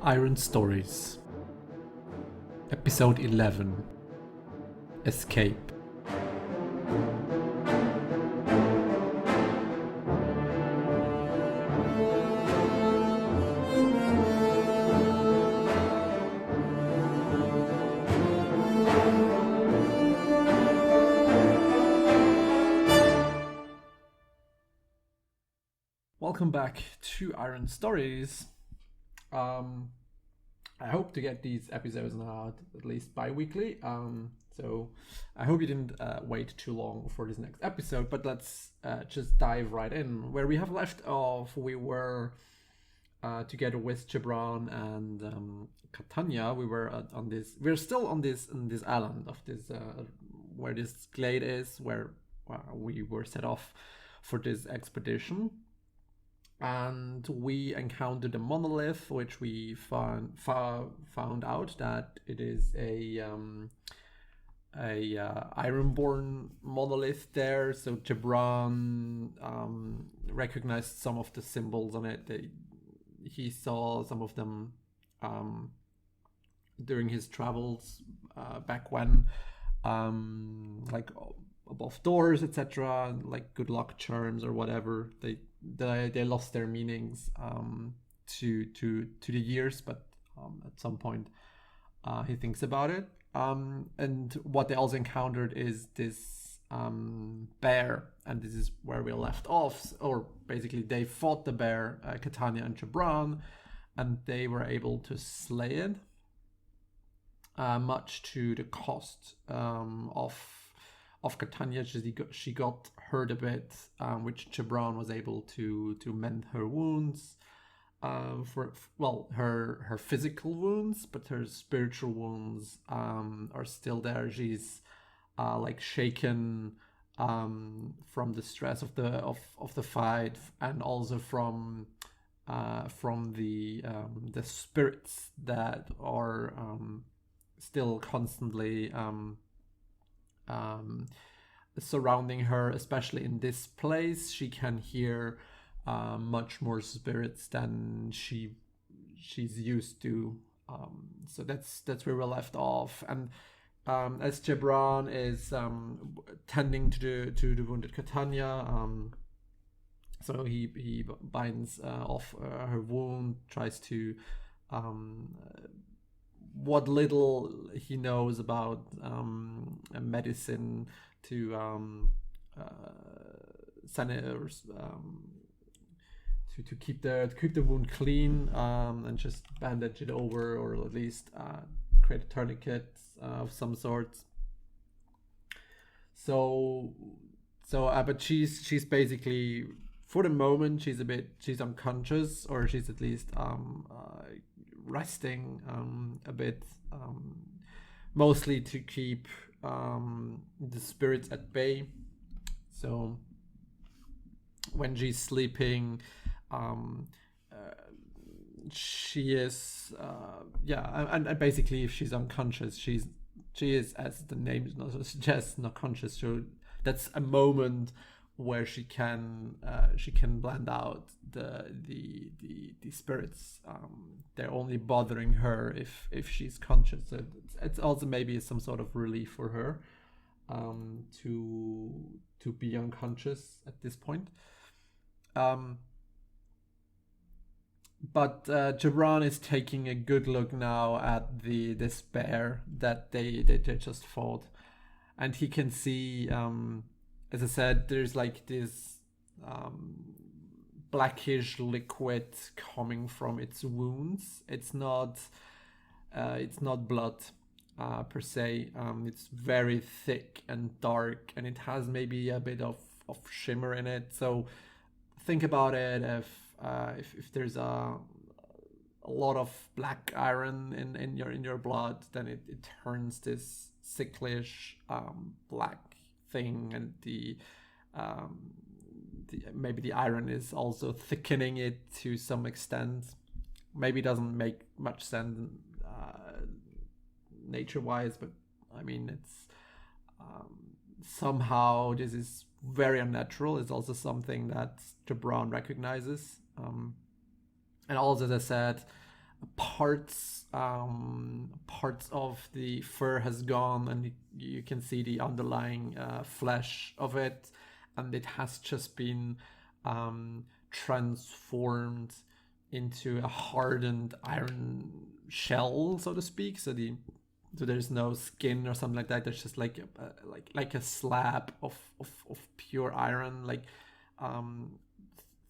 Iron Stories, Episode 11, Escape. Welcome back to Iron Stories. I hope to get these episodes now out at least bi-weekly. So I hope you didn't wait too long for this next episode, but let's just dive right in. Where we have left off, we were together with Jebran and Katania. We were on this. We're still on this island of this where this glade is, where we were set off for this expedition. And we encountered a monolith, which we found out that it is a Ironsworn monolith there. So Jebran recognized some of the symbols on it. He saw some of them during his travels back when, like above doors, etc., like good luck charms or whatever. They lost their meanings to the years, but at some point he thinks about it. And what they also encountered is this bear, and this is where we left off. Or basically, they fought the bear, Katania and Jebran, and they were able to slay it, much to the cost of Katania. She got hurt a bit, which Jebran was able to mend her wounds, her physical wounds, but her spiritual wounds are still there. She's like shaken from the stress of the fight, and also from the spirits that are still constantly surrounding her, especially in this place. She can hear much more spirits than she's used to. So that's where we're left off. And as Jebran is tending to the wounded Katania, so he binds off her wound, tries to what little he knows about medicine to senators to keep the wound clean, and just bandage it over, or at least create a tourniquet of some sort. But she's basically, for the moment, she's unconscious, or she's at least resting a bit, mostly to keep the spirits at bay. So when she's sleeping, she is and basically, if she's unconscious, she is, as the name suggests, not conscious. So that's a moment where she can blend out the spirits. They're only bothering her if she's conscious. So it's also maybe some sort of relief for her to be unconscious at this point. But Jebran is taking a good look now at this bear that they just fought, and he can see, as I said, there's like this blackish liquid coming from its wounds. It's not blood per se. It's very thick and dark, and it has maybe a bit of shimmer in it. So think about it, if there's a lot of black iron in your blood, then it turns this sicklish black thing, and maybe the iron is also thickening it to some extent. Maybe doesn't make much sense nature-wise, but I mean, it's somehow this is very unnatural. It's also something that Jebran recognizes. And also, as I said, parts of the fur has gone, and you can see the underlying flesh of it, and it has just been transformed into a hardened iron shell, so to speak. So there's no skin or something like that. There's just like a slab of pure iron, like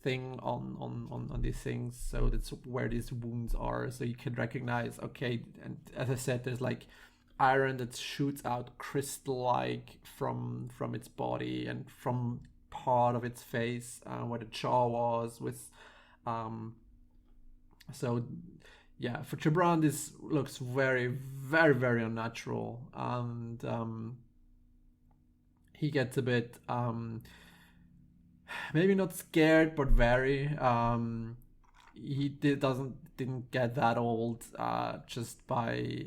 thing on these things. So that's where these wounds are. So you can recognize, okay, and as I said, there's like iron that shoots out crystal-like from its body and from part of its face, where the jaw was, with so yeah, for Jebran this looks very, very, very unnatural, and he gets a bit maybe not scared, but very. He didn't get that old just by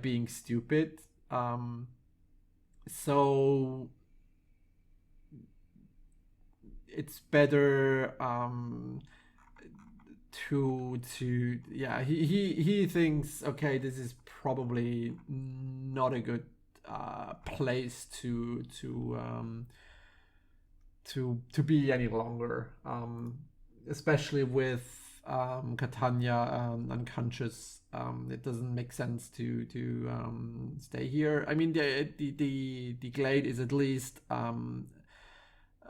being stupid. So it's better to yeah, he thinks, okay, this is probably not a good place to be any longer, especially with Katania unconscious. It doesn't make sense to stay here. I mean, the glade is at least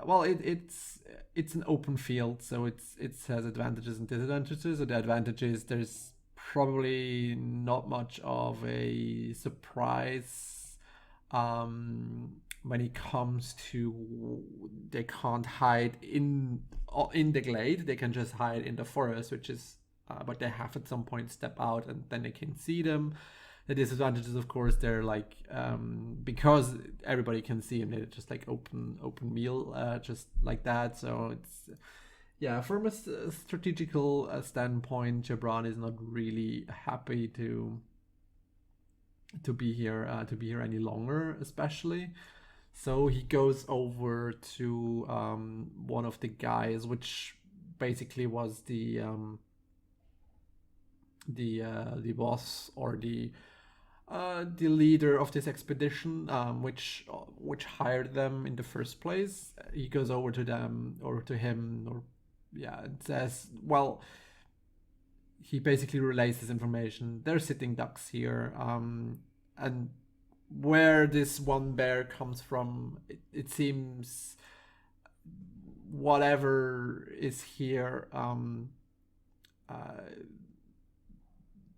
well, it's an open field, so it has advantages and disadvantages. So the advantage is there's probably not much of a surprise when it comes to, they can't hide in the glade. They can just hide in the forest, which is but they have at some point step out and then they can see them. The disadvantages, of course, they're like because everybody can see them, they're just like open meal, just like that. So it's, yeah, from a strategical standpoint, Jebran is not really happy to be here any longer, especially. So he goes over to one of the guys, which basically was the boss, or the leader of this expedition, which hired them in the first place. He goes over to them, or to him, or yeah, and says, well, he basically relays this information. They're sitting ducks here, and where this one bear comes from, it seems whatever is here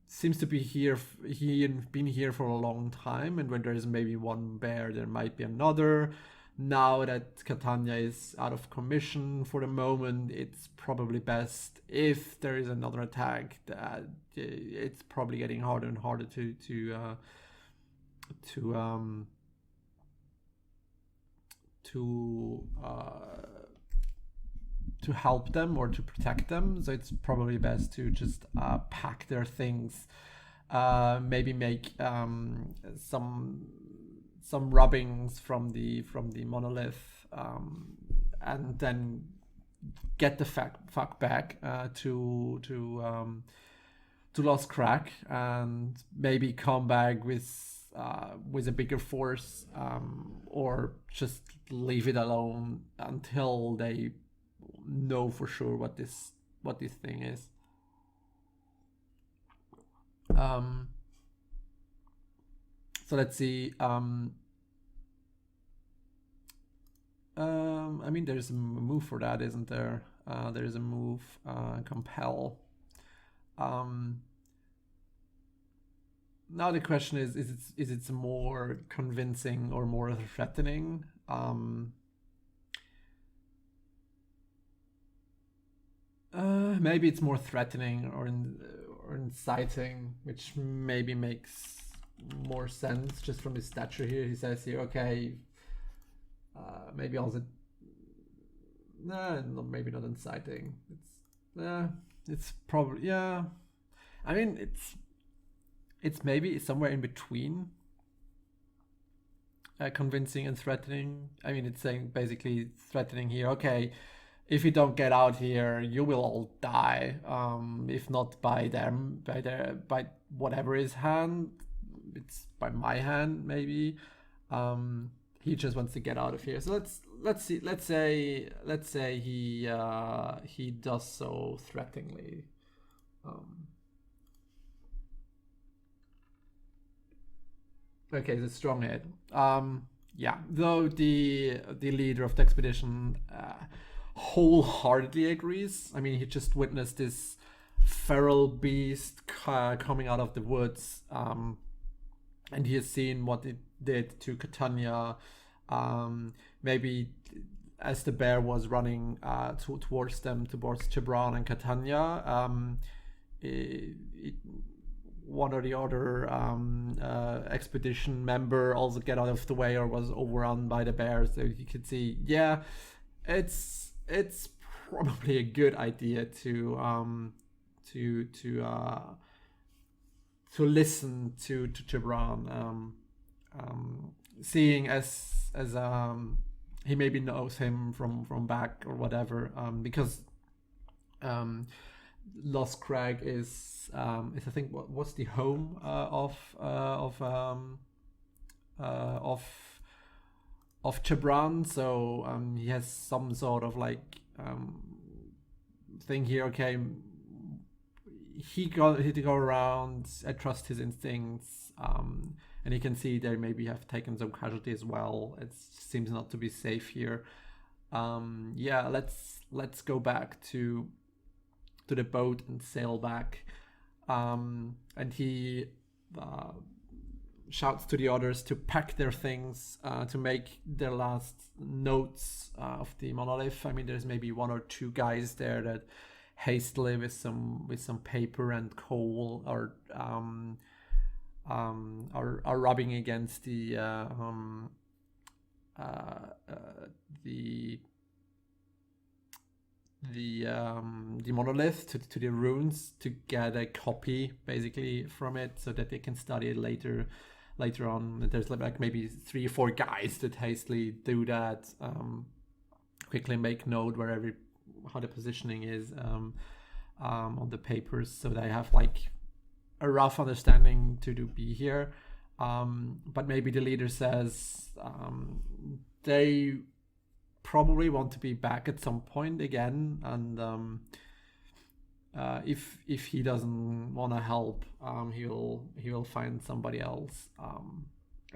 seems to be here. He been here for a long time, and when there is maybe one bear, there might be another. Now that Katania is out of commission for the moment, it's probably best if there is another attack. That it's probably getting harder and harder to help them or to protect them. So it's probably best to just pack their things, maybe make some rubbings from the monolith, and then get the fuck back to Lost Crack, and maybe come back with a bigger force, or just leave it alone until they know for sure what this thing is. So let's see. I mean, there's a move for that, isn't there? There is a move, compel. Now the question is it more convincing or more threatening? Maybe it's more threatening or inciting, which maybe makes more sense just from his stature here. He says here, okay, maybe also, maybe not inciting. It's probably, yeah. I mean, it's maybe somewhere in between convincing and threatening. I mean, it's saying basically threatening here. Okay, if you don't get out here, you will all die. If not by by whatever his hand, it's by my hand maybe. He just wants to get out of here. So let's see. Let's say he does so threateningly. Okay, it's a strong hit. Yeah, though the leader of the expedition wholeheartedly agrees. I mean, he just witnessed this feral beast coming out of the woods, and he has seen what it did to Katania. Maybe as the bear was running towards them, towards Jebran and Katania, one or the other expedition member also get out of the way or was overrun by the bear. So you could see, yeah, it's probably a good idea to listen to Jebran, seeing as he maybe knows him from back or whatever, because Lost Crag is I think what's the home of Jebran, so he has some sort of like thing here. Okay, he to go around. I trust his instincts, and you can see they maybe have taken some casualty as well. It seems not to be safe here. Yeah, let's go back to the boat and sail back. And he shouts to the others to pack their things, to make their last notes of the monolith. I mean, there's maybe one or two guys there that hastily with some paper and coal are rubbing against the monolith to the runes to get a copy basically from it, so that they can study it later on. There's like maybe 3 or 4 guys that hastily do that, quickly make note how the positioning is on the papers, so they have like a rough understanding to be here. But maybe the leader says they probably want to be back at some point again, and if he doesn't want to help, he will find somebody else.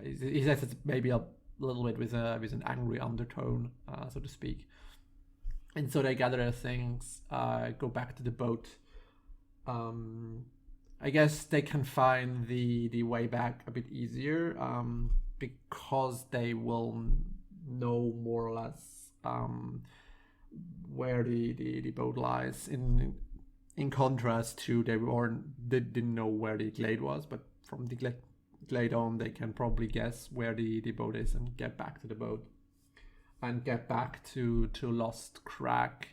He says it's maybe a little bit with an angry undertone, so to speak. And so they gather their things, go back to the boat. I guess they can find the way back a bit easier, because they will know more or less where the boat lies. In contrast to they didn't know where the glade was, but from the glade on they can probably guess where the boat is and get back to the boat and get back to Lost Crag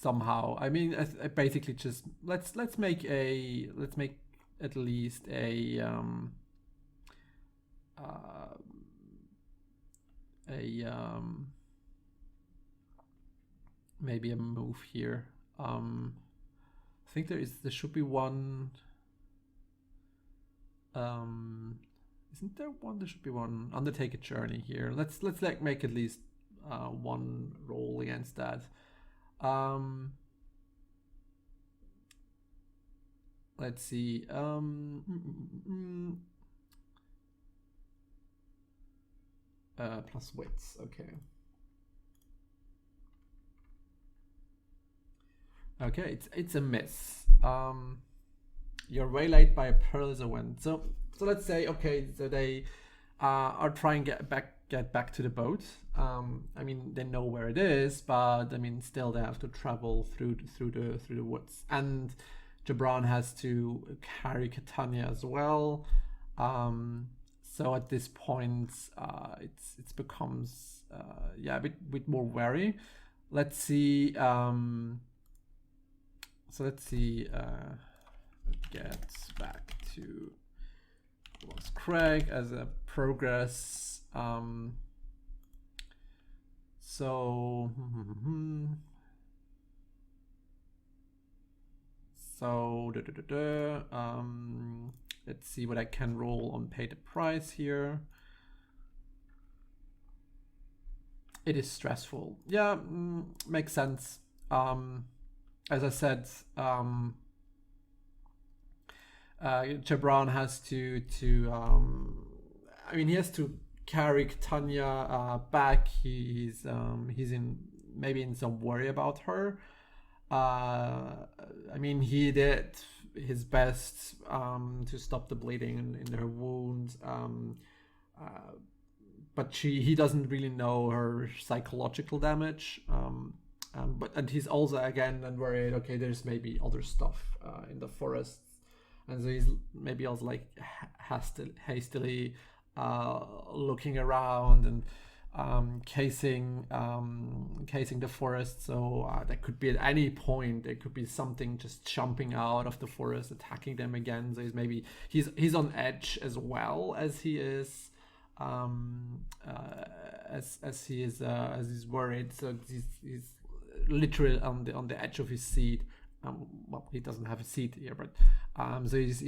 somehow. I mean, I basically just let's make at least a maybe a move here. I think there should be one. Isn't there one? There should be one. Undertake a journey here. Let's like make at least one roll against that. Let's see. Plus wits. Okay. Okay, it's a miss. You're waylaid by a perilous wind. So let's say, okay, so they are trying to get back to the boat. I mean, they know where it is, but I mean, still they have to travel through the woods, and Jebran has to carry Katania as well. So at this point, it becomes a bit more wary. Let's see. So let's see. Get back to Lost Crag as a progress. So so let's see what I can roll on pay the price here. It is stressful. Yeah, makes sense. As I said, Jebran has to I mean, he has to carry Katania back. He's in maybe in some worry about her. I mean, he did his best to stop the bleeding in her wound. But he doesn't really know her psychological damage. And he's also again then worried. Okay, there's maybe other stuff in the forest, and so he's maybe also like hastily looking around and casing the forest. So that could be at any point. There could be something just jumping out of the forest, attacking them again. So he's on edge as well as he is. As he's worried, so he's literally on the edge of his seat. Well, he doesn't have a seat here, but so he's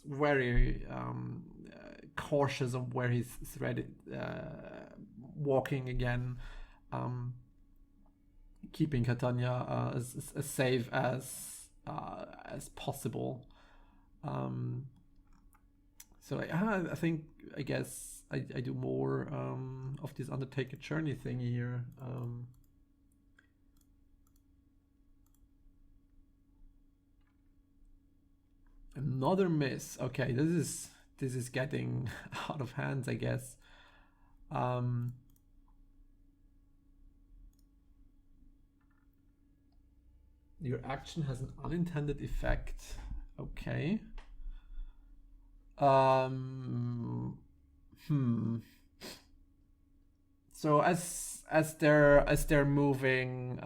very cautious of where he's ready, walking again, keeping Katania as safe as possible. So I think I guess I do more of this Undertaker journey thing here. Another miss. Okay, this is getting out of hands, I guess. Your action has an unintended effect. Okay. So as they're moving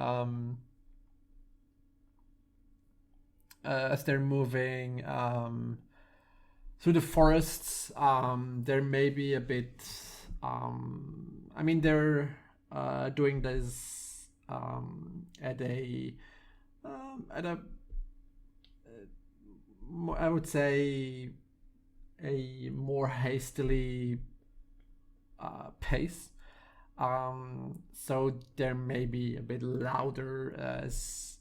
through the forests, there may be a bit. I mean, they're doing this at a I would say a more hastily pace. So there may be a bit louder as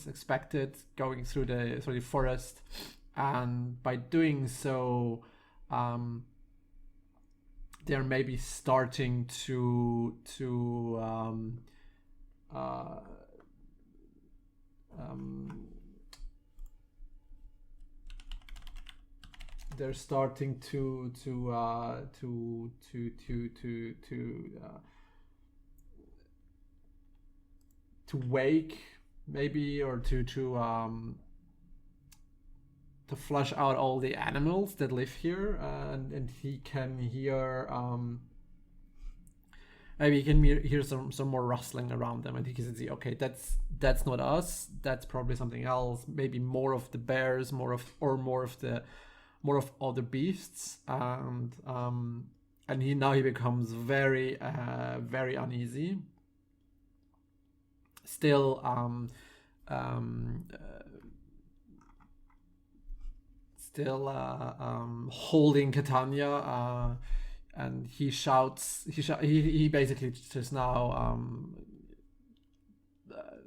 expected going through the forest, and by doing so, they're maybe starting to they're starting to wake maybe, or to flush out all the animals that live here, and he can hear maybe he can hear some more rustling around them, and he can see, okay, that's not us, that's probably something else, maybe more of the bears, more of other beasts, and he becomes very very uneasy. Still holding Katania, and he shouts. He basically just now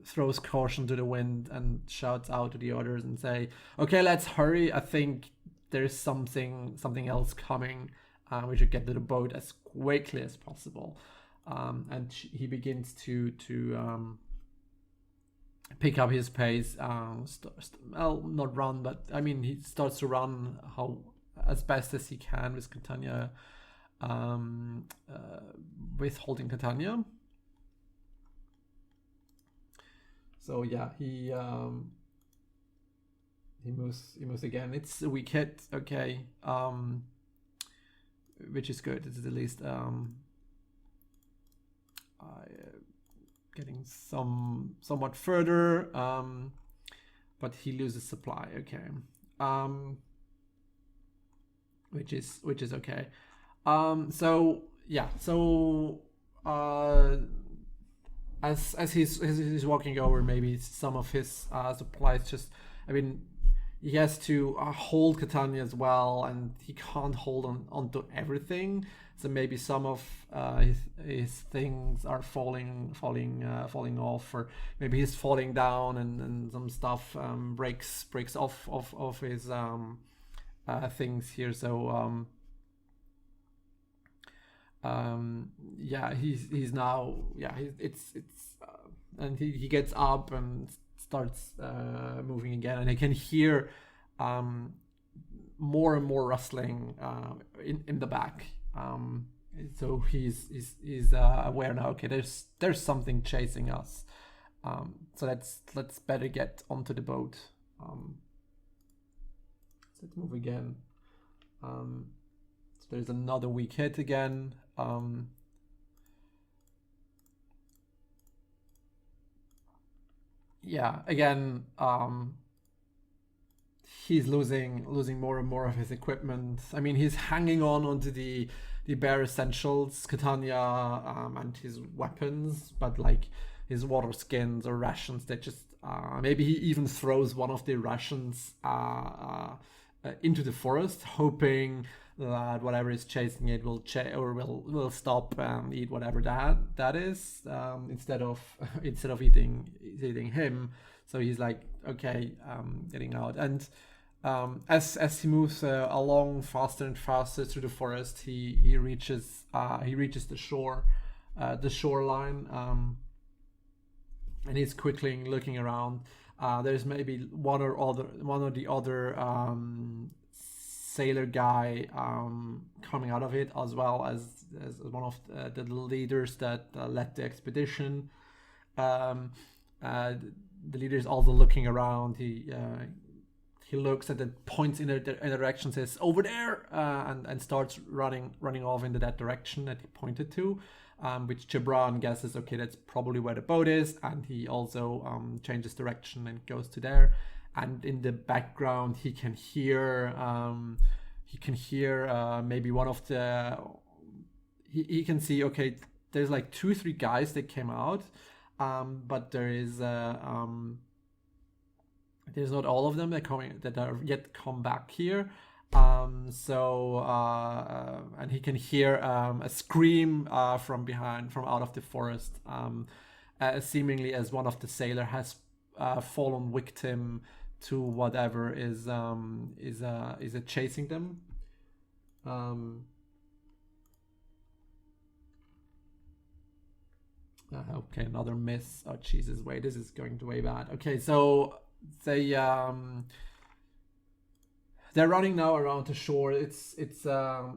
throws caution to the wind and shouts out to the others and say, "Okay, let's hurry. I think there's something else coming. We should get to the boat as quickly as possible." And he begins to pick up his pace. Well, not run, but I mean, he starts to run as best as he can with Katania, with holding Katania. So yeah, he moves again. It's a weak hit, okay, which is good. It's at least getting somewhat further, but he loses supply, okay, which is okay. So yeah, so as he's walking over, maybe some of his supplies just, I mean, he has to hold Catania as well, and he can't hold onto everything. So maybe some of his things are falling off, or maybe he's falling down, and some stuff breaks off his things here. So yeah, he's now, yeah, it's and he gets up and starts moving again, and I can hear more and more rustling in the back. So he's aware now. Okay, there's something chasing us. So let's better get onto the boat. Let's move again. So there's another weak hit again. Yeah, again, he's losing more and more of his equipment. I mean, he's hanging onto the bare essentials, Catania, and his weapons, but like his water skins or rations, they just maybe he even throws one of the rations into the forest, hoping that whatever is chasing it will stop and eat whatever that is, instead of eating him. So he's like, okay, getting out. And as he moves along faster and faster through the forest, he reaches the shoreline, and he's quickly looking around. There's maybe one or the other sailor guy coming out of it, as well as one of the leaders that led the expedition. The leader is also looking around. He looks at the points in the direction, says over there, and starts running off into that direction that he pointed to, which Jebran guesses, okay, that's probably where the boat is, and he also changes direction and goes to there. And in the background, he can hear maybe one of the. He can see, okay, there's like 2-3 guys that came out, but there's not all of them that are yet come back here. And he can hear a scream from out of the forest, seemingly as one of the sailor has fallen victim to whatever is chasing them. Okay, another miss. Oh Jesus, wait, this is going way bad. Okay, so they're running now around the shore. It's I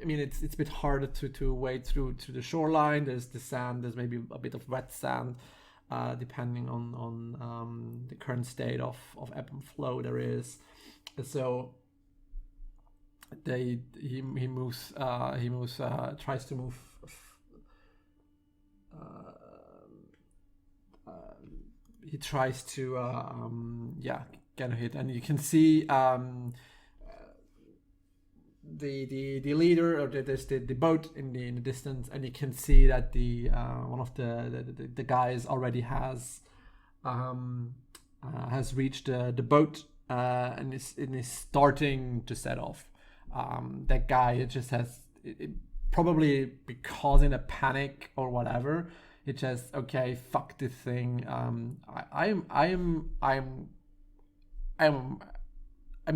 mean, it's a bit harder to wade through to the shoreline. There's the sand. There's maybe a bit of wet sand, depending on the current state of ebb and flow there is. So he moves tries to move. He tries to get a hit, and you can see the leader, or there's the boat in the distance, and you can see that the one of the guys already has reached the boat, and is starting to set off. That guy just has probably because in a panic or whatever, it just, okay, fuck this thing. I'm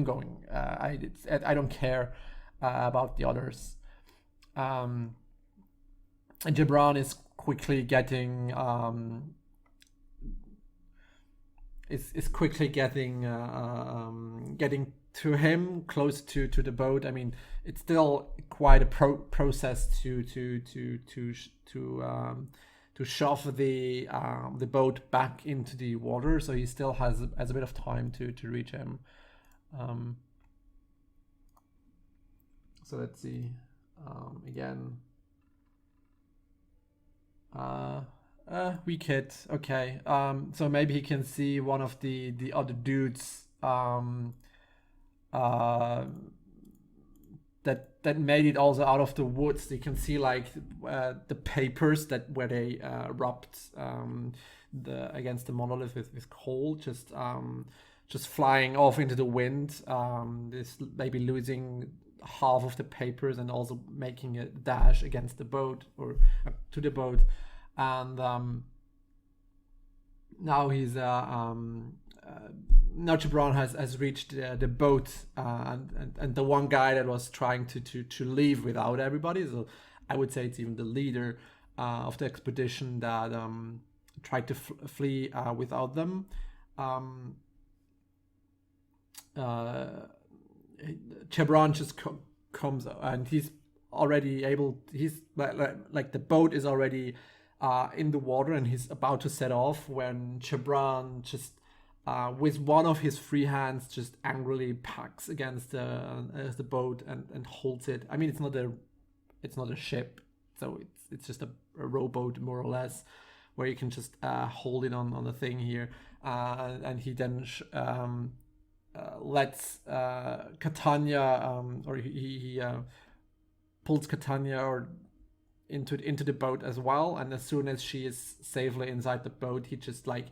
going. I don't care about the others. And Jebran is quickly getting getting to him, close to the boat. I mean, it's still quite a process to shove the boat back into the water, so he still has a bit of time to reach him. So let's see again. We kid. Okay. So maybe he can see one of the other dudes. Uh, that made it also out of the woods. You can see like the papers that where they rubbed the against the monolith with coal, just flying off into the wind. This maybe losing half of the papers and also making a dash against the boat or to the boat, and now he's now Jebran has reached the boat, and the one guy that was trying to leave without everybody. So I would say it's even the leader of the expedition that tried to flee without them. Um, uh, Jebran just comes and he's already able. He's like the boat is already in the water and he's about to set off when Jebran just with one of his free hands just angrily packs against the boat and holds it. I mean, it's not a ship, so it's just a rowboat more or less, where you can just hold it on the thing here, and he then lets Katania, or he pulls Katania or into the boat as well. And as soon as she is safely inside the boat, he just like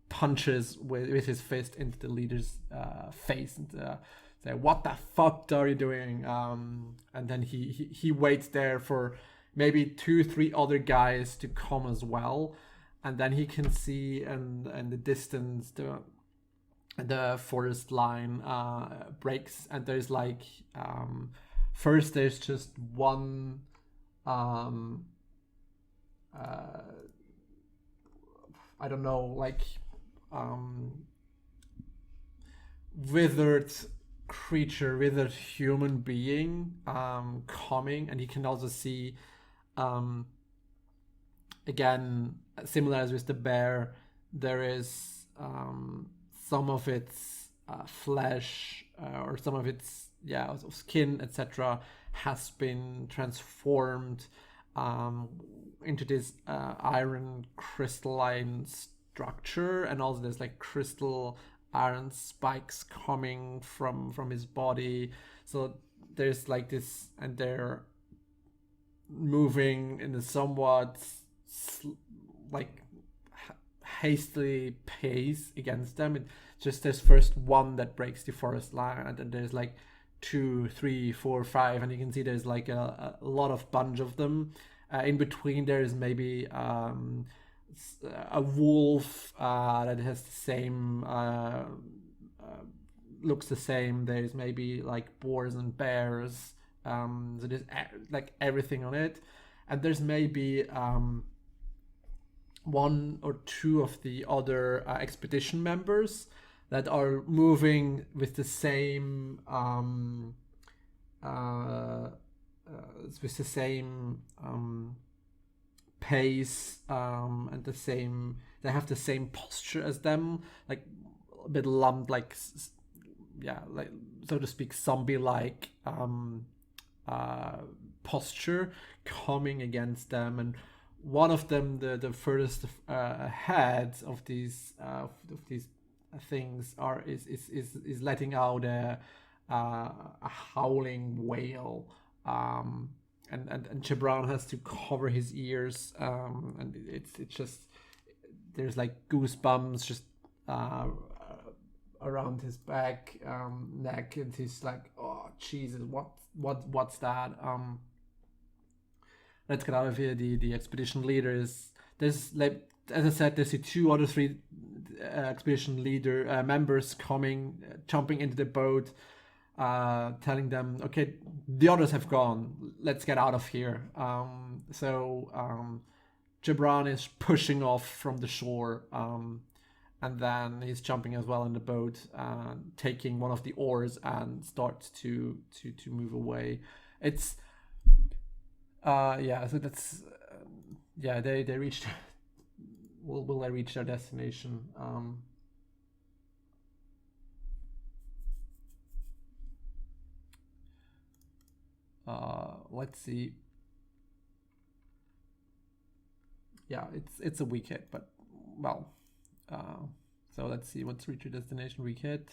punches with his fist into the leader's face and say, "What the fuck are you doing?" And then he waits there for maybe 2-3 other guys to come as well, and then he can see in the distance the forest line breaks, and there's like first there's just one I don't know, like withered creature, withered human being coming, and you can also see again, similar as with the bear, there is some of its flesh or some of its skin, etc., has been transformed into this iron crystalline structure, and also there's like crystal iron spikes coming from his body. So there's like this, and they're moving in a somewhat like hastily pace against them. It just there's first one that breaks the forest line, and then there's like 2, 3, 4, 5, and you can see there's like a lot of bunch of them. In between there is maybe a wolf that has the same looks the same. There's maybe like boars and bears. So there's like everything on it, and there's maybe 1 or 2 of the other expedition members that are moving with the same pace, and they have the same posture as them, like a bit lumped, like like so to speak zombie like posture coming against them. And one of them, the furthest ahead of these things is letting out a howling wail, and Jebran has to cover his ears, and it's just there's like goosebumps just around his back, neck, and he's like, "Oh Jesus, what's that?" Let's get out of here. The expedition leader is like, as I said, there's 2 or 3 expedition leader members coming, jumping into the boat, telling them, "Okay, the others have gone. Let's get out of here." So Jebran is pushing off from the shore, and then he's jumping as well in the boat, taking one of the oars and starts to move away. It's so that's they reached. Will they reach their destination? Let's see. yeah, it's a weak hit, but well. So let's see, what's reach your destination weak hit.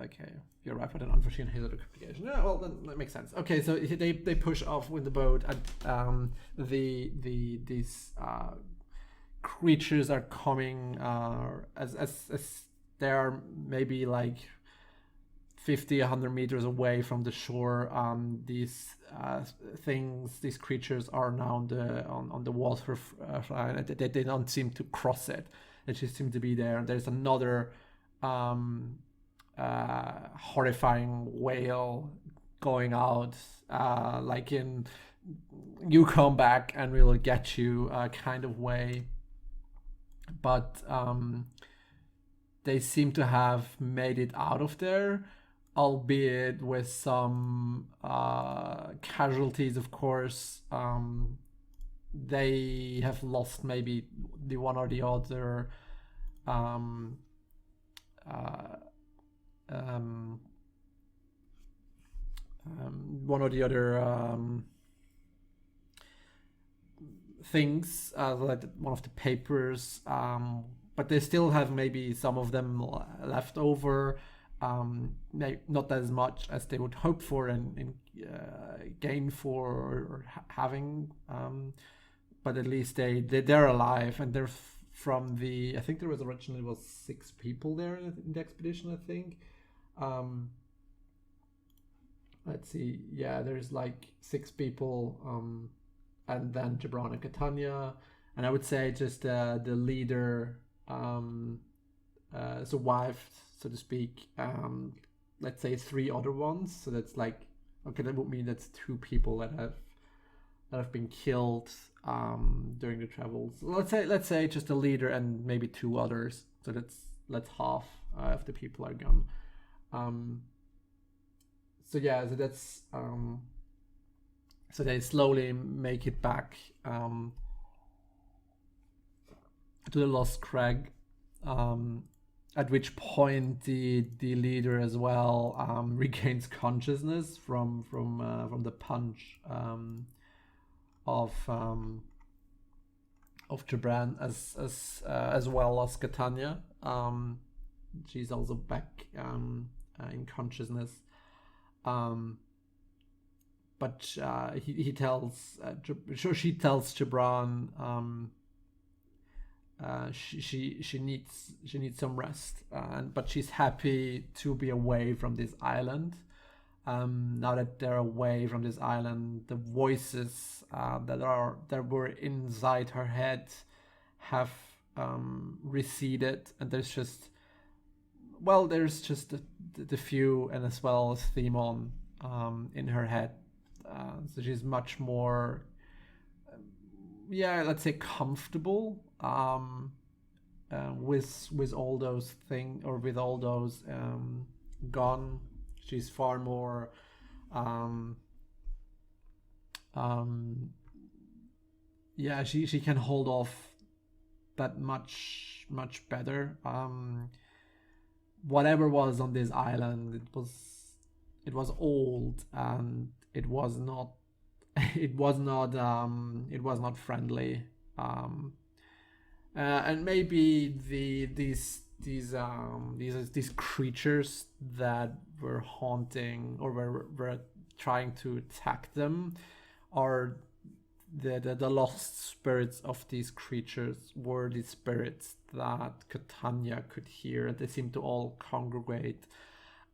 Okay, you arrive at an unforeseen hazard or complication. Yeah, well, then that makes sense. Okay, so they push off with the boat, and these creatures are coming as they are maybe like 50, 100 meters away from the shore. These these creatures are now on the water. They don't seem to cross it. They just seem to be there. And there's another horrifying whale going out, like in "you come back and we will get you" kind of way. But they seem to have made it out of there, albeit with some casualties, of course. They have lost maybe the one or the other one or the other things, like one of the papers, but they still have maybe some of them left over. Not as much as they would hope for and gain for or having, but at least they're alive, and they're from the, I think there was originally 6 people there in the expedition, I think. Let's see, yeah, there's like 6 people, and then Jebran and Katania, and I would say just the leader survived, so to speak. Let's say 3 other ones, so that's like, okay, that would mean that's 2 people that have been killed during the travels. Let's say just the leader and maybe 2 others, so that's half of the people are gone. So yeah, so that's so they slowly make it back to the Lost Crag, at which point the leader as well regains consciousness from the punch of Jebran, as well as Katania. She's also back in consciousness. But she tells Jebran she needs some rest, but she's happy to be away from this island. Now that they're away from this island, the voices that were inside her head have receded, and there's just the few, and as well as Themon in her head. So she's much more, let's say, comfortable with all those things, or with all those gone. She's far more she can hold off that much better. Whatever was on this island, it was old, and it was not friendly, and maybe these creatures that were haunting or were trying to attack them, are the lost spirits of these creatures were the spirits that Katania could hear. They seem to all congregate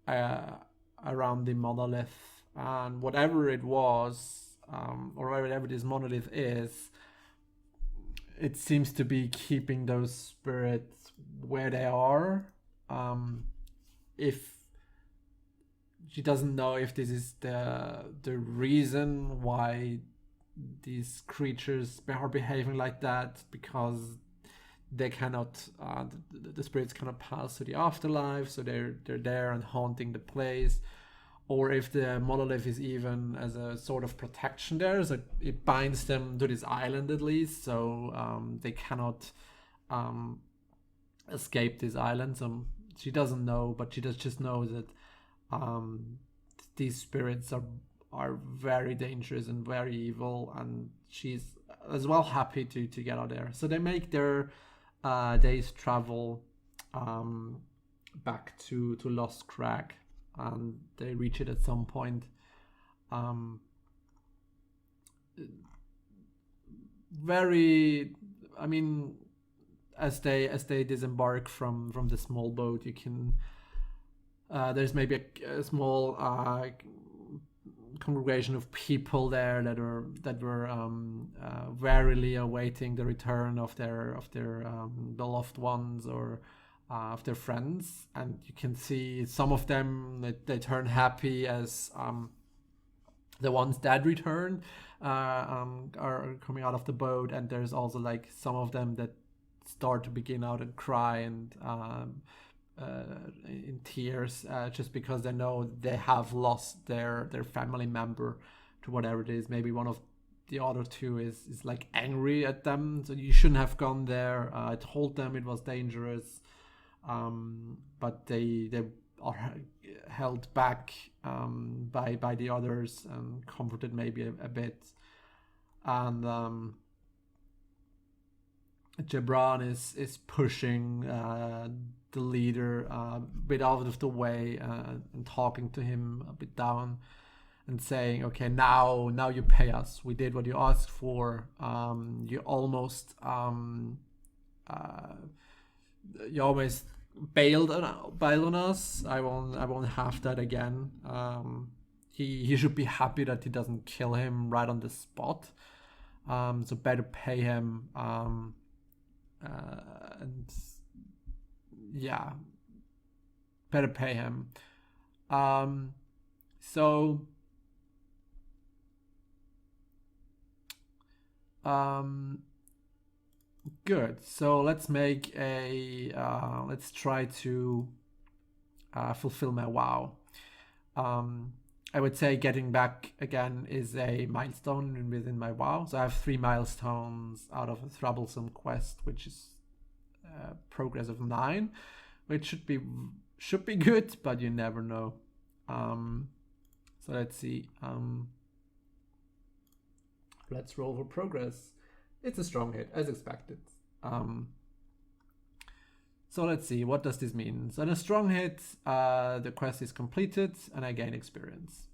around the monolith, and whatever it was, or whatever this monolith is, it seems to be keeping those spirits where they are. If she doesn't know if this is the reason why these creatures are behaving like that, because they cannot, the spirits cannot pass to the afterlife, so they're there and haunting the place, or if the monolith is even as a sort of protection there, so it binds them to this island at least, so they cannot escape this island. So she doesn't know, but she just knows that these spirits are very dangerous and very evil, and she's as well happy to get out there. So they make their day's travel back to Lost Crag, and they reach it at some point. Very, I mean, as they disembark from the small boat, you can there's maybe a small congregation of people there that were warily awaiting the return of their beloved ones or of their friends, and you can see some of them that they turn happy as the ones that return are coming out of the boat, and there's also like some of them that start to begin out and cry and in tears just because they know they have lost their family member to whatever it is. Maybe one of the other two is like angry at them, so you shouldn't have gone there. I told them it was dangerous, but they are held back by the others and comforted maybe a bit. And Jebran is pushing the leader a bit out of the way and talking to him a bit down and saying, okay, now you pay us. We did what you asked for. You almost bailed on us. I won't have that again. He should be happy that he doesn't kill him right on the spot. So better pay him. And yeah, better pay him. So good. So let's make let's try to fulfill my vow. I would say getting back again is a milestone within my vow. So I have 3 milestones out of a troublesome quest, which is progress of 9, which should be good, but you never know. So let's see. Let's roll for progress. It's a strong hit, as expected. So let's see, what does this mean? So in a strong hit, the quest is completed and I gain experience,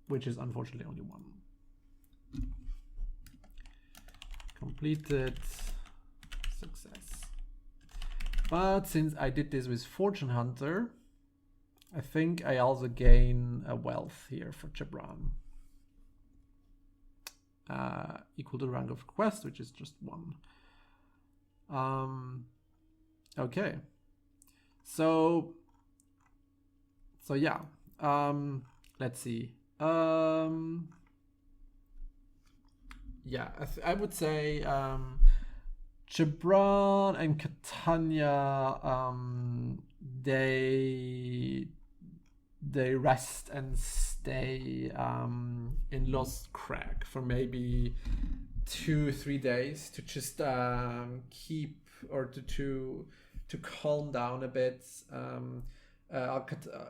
which is unfortunately only 1. Completed, success. But since I did this with Fortune Hunter, I think I also gain a wealth here for Jebran. Equal to the rank of quest, which is just 1. Okay. So yeah. Let's see. Yeah, I would say Jebran and Katania, they rest and stay in Lost Crag for maybe 2-3 days to just keep or to calm down a bit.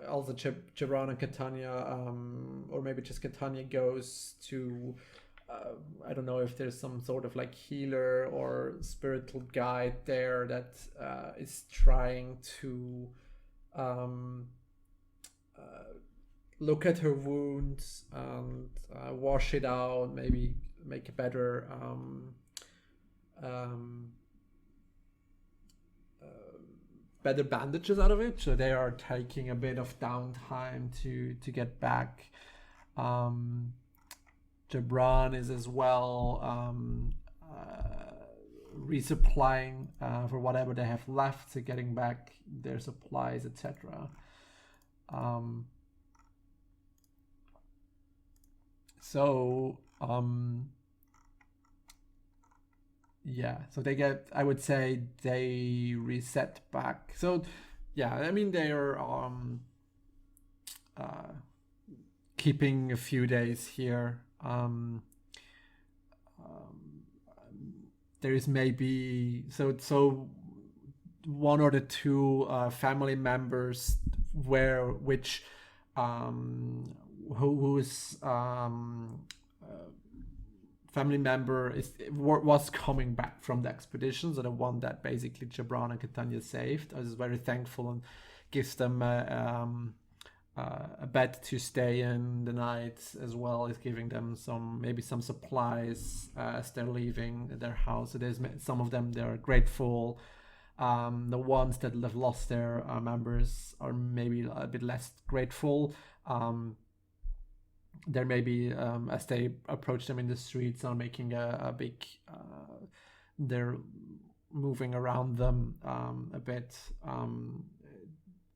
Also Jebran and Katania, or maybe just Katania goes to I don't know if there's some sort of like healer or spiritual guide there that is trying to look at her wounds and wash it out, maybe make a better better bandages out of it. So they are taking a bit of downtime to get back. Jebran is as well resupplying for whatever they have left, so getting back their supplies, etc. Yeah, so they get, I would say they reset back. So yeah, I mean they are keeping a few days here. There is maybe so 1 or 2 family members whose family member was coming back from the expedition, so the one that basically Jebran and Katania saved. I was very thankful and gives them a bed to stay in the night, as well as giving them maybe some supplies as they're leaving their house. So there's some of them, they're grateful. The ones that have lost their members are maybe a bit less grateful. There may be, as they approach them in the streets, are making a big, they're moving around them a bit.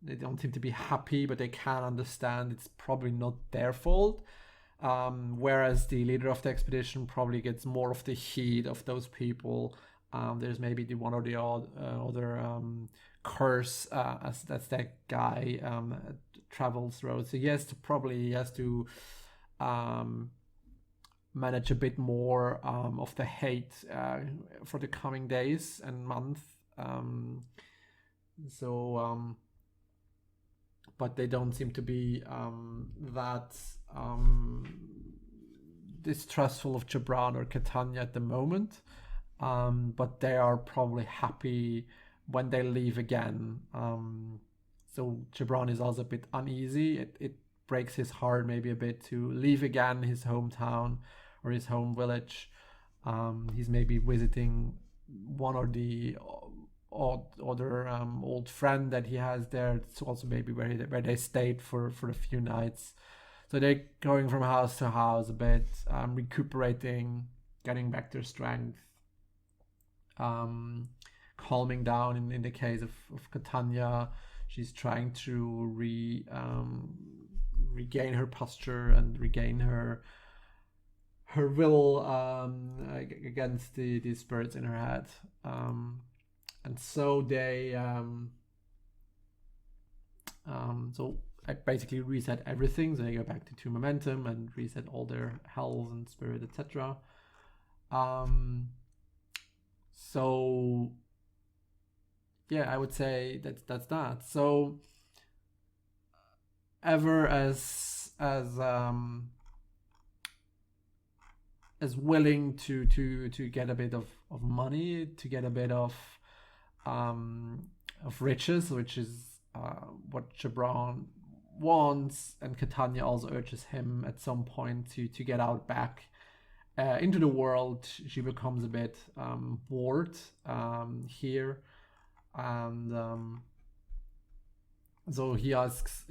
They don't seem to be happy, but they can understand it's probably not their fault. Whereas the leader of the expedition probably gets more of the heat of those people. There's maybe the one or the other curse as that guy travels road. So he has to manage a bit more of the hate for the coming days and month. But they don't seem to be that distrustful of Jebran or Katania at the moment. But they are probably happy when they leave again. So Jebran is also a bit uneasy. It breaks his heart maybe a bit to leave again his hometown or his home village. He's maybe visiting one or the other old friend that he has there. It's also maybe where they stayed for a few nights. So they're going from house to house a bit, recuperating, getting back their strength, calming down. In the case of Katania, she's trying to regain her posture and regain her will against the spirits in her head. And so they so I basically reset everything. So they go back to 2 momentum and reset all their health and spirit, etc. So yeah, I would say that's that. So ever as willing to get a bit of money, to get a bit of riches, which is what Jebran wants, and Katania also urges him at some point to get out back into the world. She becomes a bit bored here, and so he asks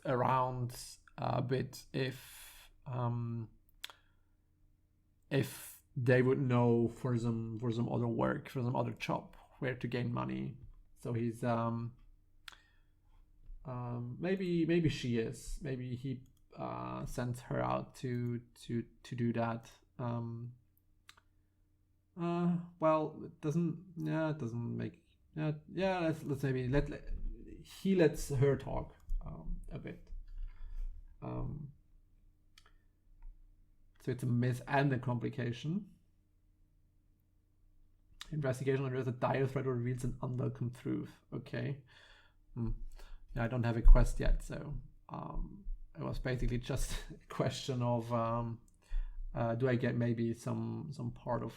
around a bit if they would know for some other work, for some other job, where to gain money. So he's maybe she is. Maybe he sends her out to do that. Well, it doesn't make. Let's maybe he lets her talk a bit. So it's a myth and a complication. Investigation under a dire threat reveals an unwelcome truth. Okay. Yeah, I don't have a quest yet, so it was basically just a question of do I get maybe some part of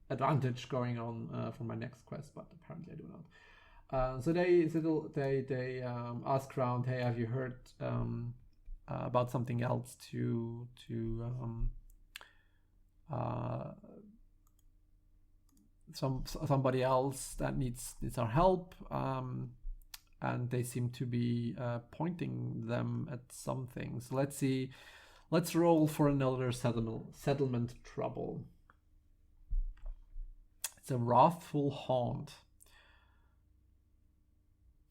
advantage going on for my next quest, but apparently I do not. So they ask around, hey, have you heard about something else to somebody else that needs our help, and they seem to be pointing them at something. So let's see. Let's roll for another settlement trouble. It's a wrathful haunt.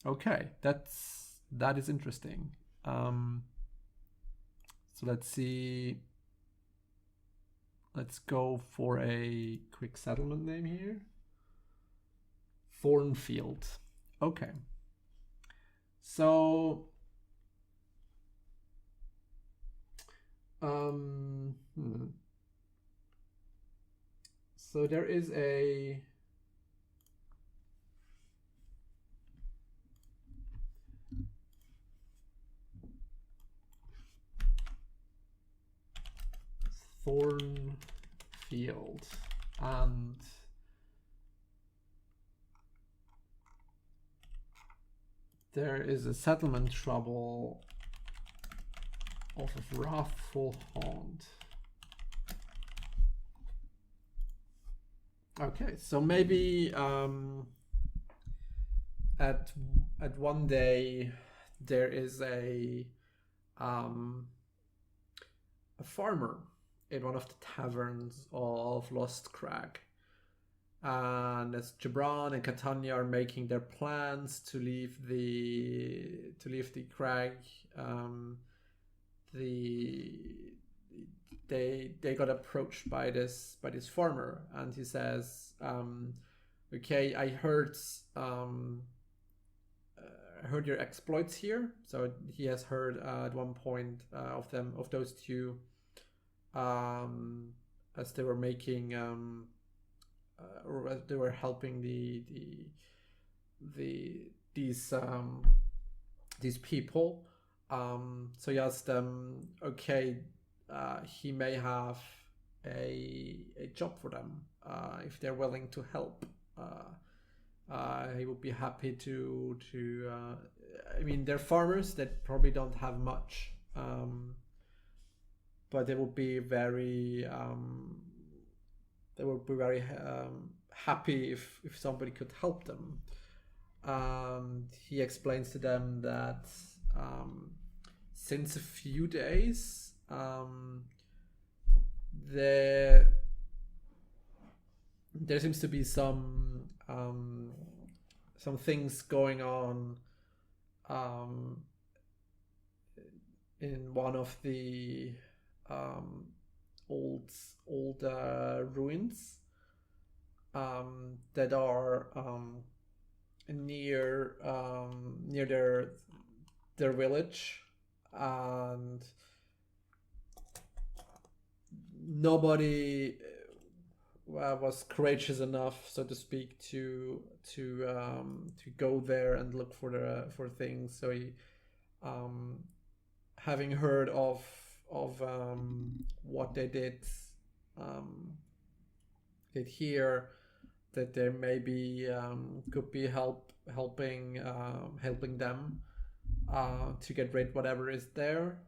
Okay, that is interesting. So let's see. Let's go for a quick settlement name here. Thornfield. Okay. So so there is a Thornfield field, and there is a settlement trouble of a wrathful haunt. Okay, so maybe at one day there is a farmer in one of the taverns of Lost Crag, and as Jebran and Katania are making their plans to leave the crag, they got approached by this farmer, and he says, okay, I heard your exploits here. So he has heard at one point of those two, as they were making or as they were helping these people. So he asked them, okay, he may have a job for them if they're willing to help. He would be happy to I mean, they're farmers that probably don't have much, but they would be very happy if somebody could help them. He explains to them that since a few days there seems to be some things going on in one of the old ruins that are near their village, and nobody was courageous enough, so to speak, to go there and look for things. So he, having heard of what they did here, that there maybe could be helping them to get rid whatever is there.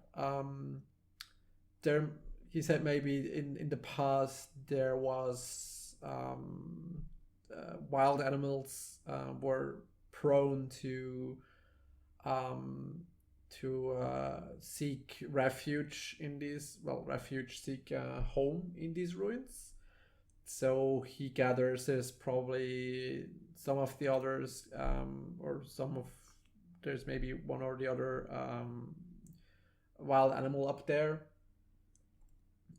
He said maybe in the past there was wild animals were prone to seek refuge in these, seek home in these ruins. So he gathers there's probably some of the others, there's maybe one or the other wild animal up there.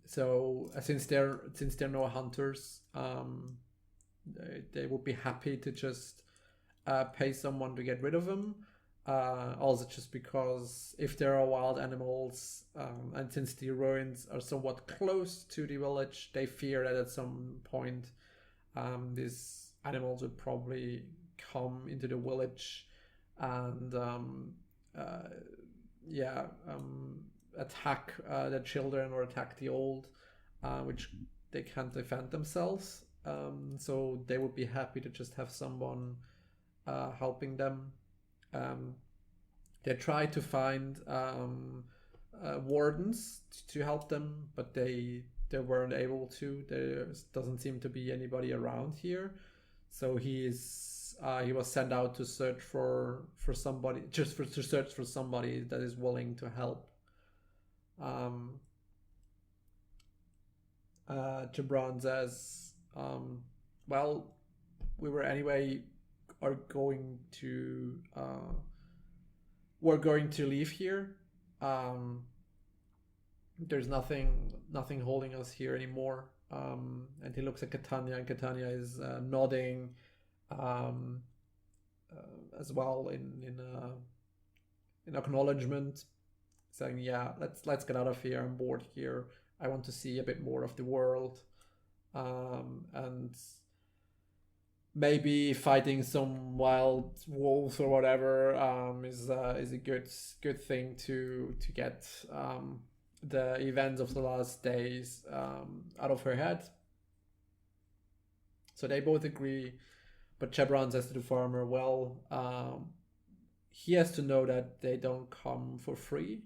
So since they're no hunters, they would be happy to just pay someone to get rid of them. Also, just because if there are wild animals, and since the ruins are somewhat close to the village, they fear that at some point these animals would probably come into the village and attack the children or attack the old, which they can't defend themselves. So they would be happy to just have someone helping them. They try to find wardens to help them, but they weren't able to. There doesn't seem to be anybody around here, so he was sent out to search for somebody, to search for somebody that is willing to help. Jebran says, well, we were anyway we're going to leave here. There's nothing holding us here anymore. And he looks at Katania, and Katania is nodding as well in acknowledgement, saying, yeah, let's get out of here. I'm bored here. I want to see a bit more of the world, and maybe fighting some wild wolves or whatever is a good thing to get the events of the last days out of her head. So they both agree, but Jebran says to the farmer, well, he has to know that they don't come for free.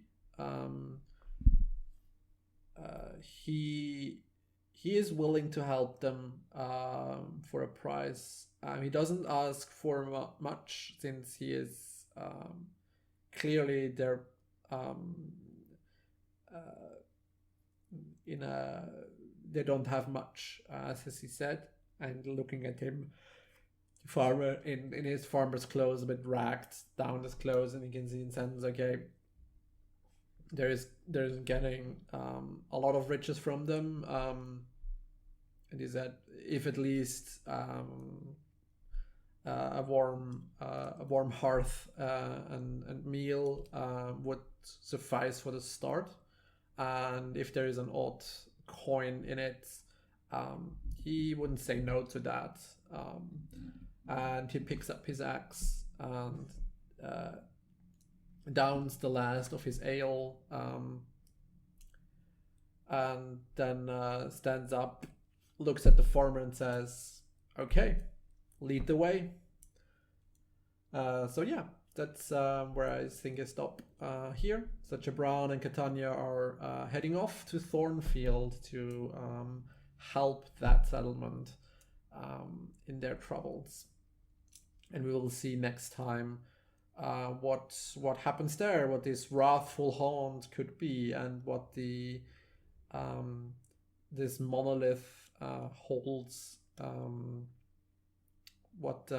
He is willing to help them for a price. He doesn't ask for much, since he is clearly there they don't have much, as he said. And looking at him, farmer in his farmer's clothes, a bit ragged down his clothes, and you can see in sense, okay, there's getting a lot of riches from them, and he said if at least a warm hearth and meal would suffice for the start, and if there is an odd coin in it, he wouldn't say no to that. And he picks up his axe and downs the last of his ale, and then stands up, looks at the farmer and says, okay, lead the way. So yeah, that's where I think I stop here. So Jebran and Katania are heading off to Thornfield to help that settlement in their troubles. And we will see next time what happens there, what this wrathful haunt could be, and what the this monolith holds, what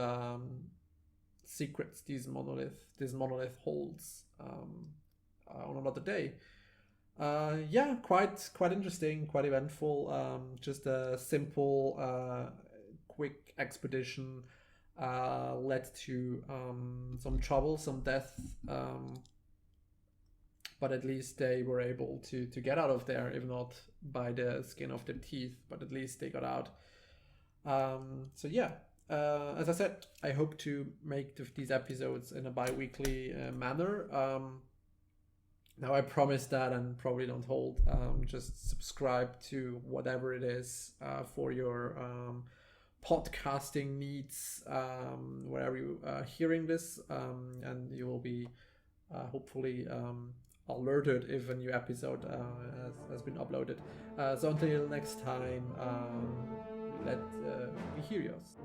secrets this monolith holds on another day. Yeah, quite interesting, quite eventful. Just a simple, quick expedition led to some trouble, some death, but at least they were able to get out of there, if not by the skin of their teeth, but at least they got out. So yeah, as I said, I hope to make these episodes in a bi-weekly manner. Now I promise that, and probably don't hold. Just subscribe to whatever it is for your podcasting needs, wherever you are hearing this, and you will be hopefully alerted if a new episode has been uploaded. So until next time, let me hear yours.